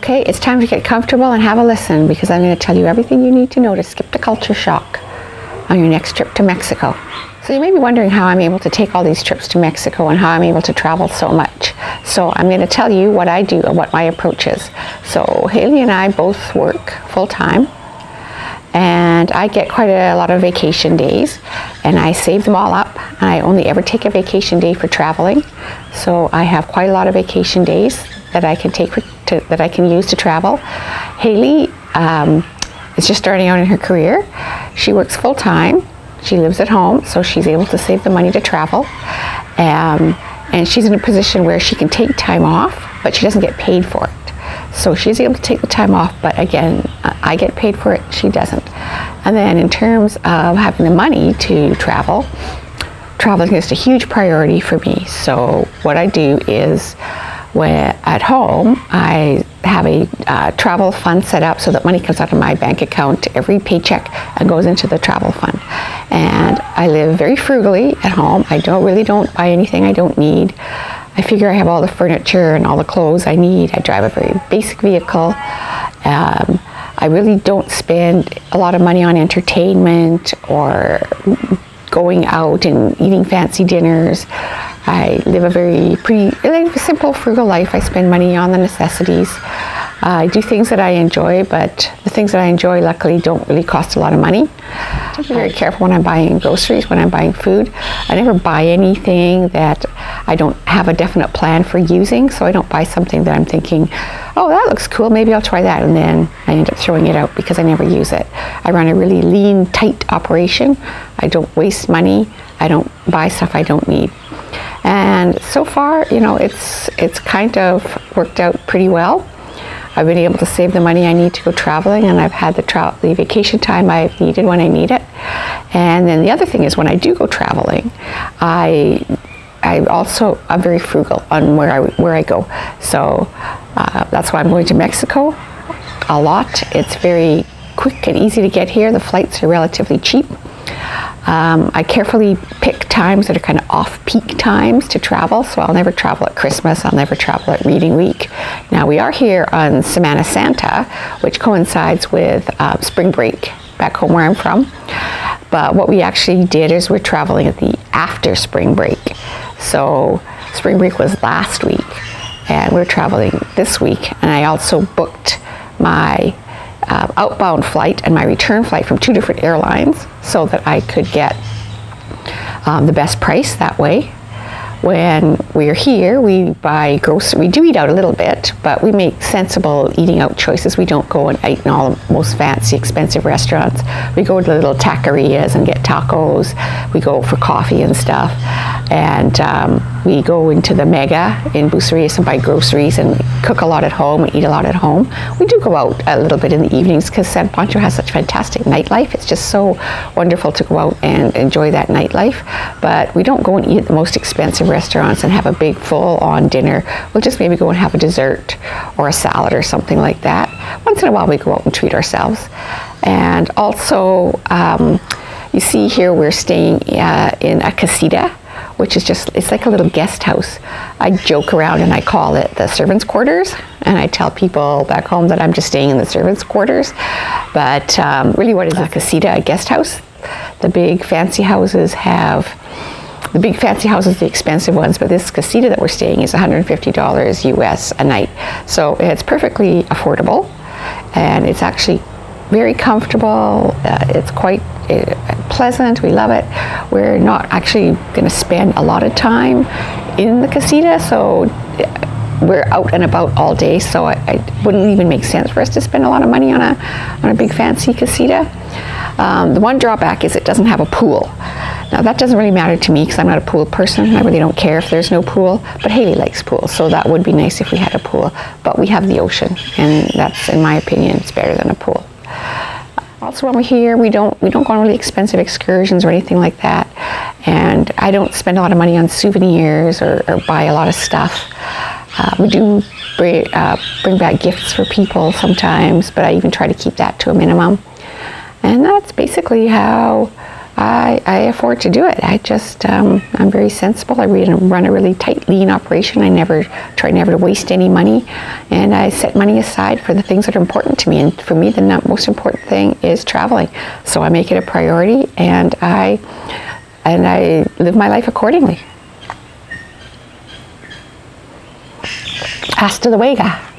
Okay, it's time to get comfortable and have a listen, because I'm going to tell you everything you need to know to skip the culture shock on your next trip to Mexico. So you may be wondering how I'm able to take all these trips to Mexico and how I'm able to travel so much. So I'm going to tell you what I do and what my approach is. So Haley and I both work full-time, and I get quite a lot of vacation days, and I save them all up. I only ever take a vacation day for traveling. So I have quite a lot of vacation days that I can take that I can use to travel. Haley is just starting out in her career. She works full-time. She lives at home, so she's able to save the money to travel. And she's in a position where she can take time off, but she doesn't get paid for it. So she's able to take the time off, but again, I get paid for it, she doesn't. And then in terms of having the money to travel, traveling is a huge priority for me. So what I do is, when at home, I have a travel fund set up so that money comes out of my bank account every paycheck and goes into the travel fund. And I live very frugally at home. I really don't buy anything I don't need. I figure I have all the furniture and all the clothes I need. I drive a very basic vehicle. I really don't spend a lot of money on entertainment or going out and eating fancy dinners. I live a pretty simple, frugal life. I spend money on the necessities. I do things that I enjoy, but the things that I enjoy, luckily, don't really cost a lot of money. I'm very careful when I'm buying groceries, when I'm buying food. I never buy anything that I don't have a definite plan for using, so I don't buy something that I'm thinking, oh, that looks cool, maybe I'll try that, and then I end up throwing it out because I never use it. I run a really lean, tight operation. I don't waste money. I don't buy stuff I don't need. And so far, you know, it's kind of worked out pretty well. I've been able to save the money I need to go traveling, and I've had the vacation time I've needed when I need it. And then the other thing is, when I do go traveling, I'm very frugal on where I go. So that's why I'm going to Mexico a lot. It's very quick and easy to get here. The flights are relatively cheap. I carefully pick times that are kind of off-peak times to travel, so I'll never travel at Christmas, I'll never travel at Reading Week. Now, we are here on Semana Santa, which coincides with spring break back home where I'm from, but what we actually did is we're traveling at the after spring break. So spring break was last week, and we're traveling this week, and I also booked my outbound flight and my return flight from 2 different airlines so that I could get the best price that way. When we're here, we buy groceries. We do eat out a little bit, but we make sensible eating out choices. We don't go and eat in all the most fancy, expensive restaurants. We go to the little taquerias and get tacos. We go for coffee and stuff. And we go into the Mega in Bucerias and buy groceries and cook a lot at home and eat a lot at home. We do go out a little bit in the evenings because San Pancho has such fantastic nightlife. It's just so wonderful to go out and enjoy that nightlife. But we don't go and eat at the most expensive restaurants and have a big full-on dinner. We'll just maybe go and have a dessert or a salad or something like that. Once in a while we go out and treat ourselves. And also, you see here we're staying in a casita, which is just, it's like a little guest house. I joke around and I call it the servants' quarters, and I tell people back home that I'm just staying in the servants' quarters. But really, what is a casita? A guest house. The big fancy houses have the expensive ones, but this casita that we're staying is $150 US a night. So it's perfectly affordable, and it's actually very comfortable. It's quite pleasant. We love it. We're not actually going to spend a lot of time in the casita, so we're out and about all day, so it wouldn't even make sense for us to spend a lot of money on a big fancy casita. The one drawback is it doesn't have a pool. Now, that doesn't really matter to me because I'm not a pool person. I really don't care if there's no pool, but Haley likes pools, so that would be nice if we had a pool. But we have the ocean, and that's, in my opinion, it's better than a pool. Also, when we're here, we don't go on really expensive excursions or anything like that. And I don't spend a lot of money on souvenirs or buy a lot of stuff. We do bring back gifts for people sometimes, but I even try to keep that to a minimum. And that's basically how I afford to do it. I'm very sensible. I run a really tight, lean operation. I try never to waste any money, and I set money aside for the things that are important to me. And for me, the most important thing is traveling. So I make it a priority, and I live my life accordingly. Hasta luego.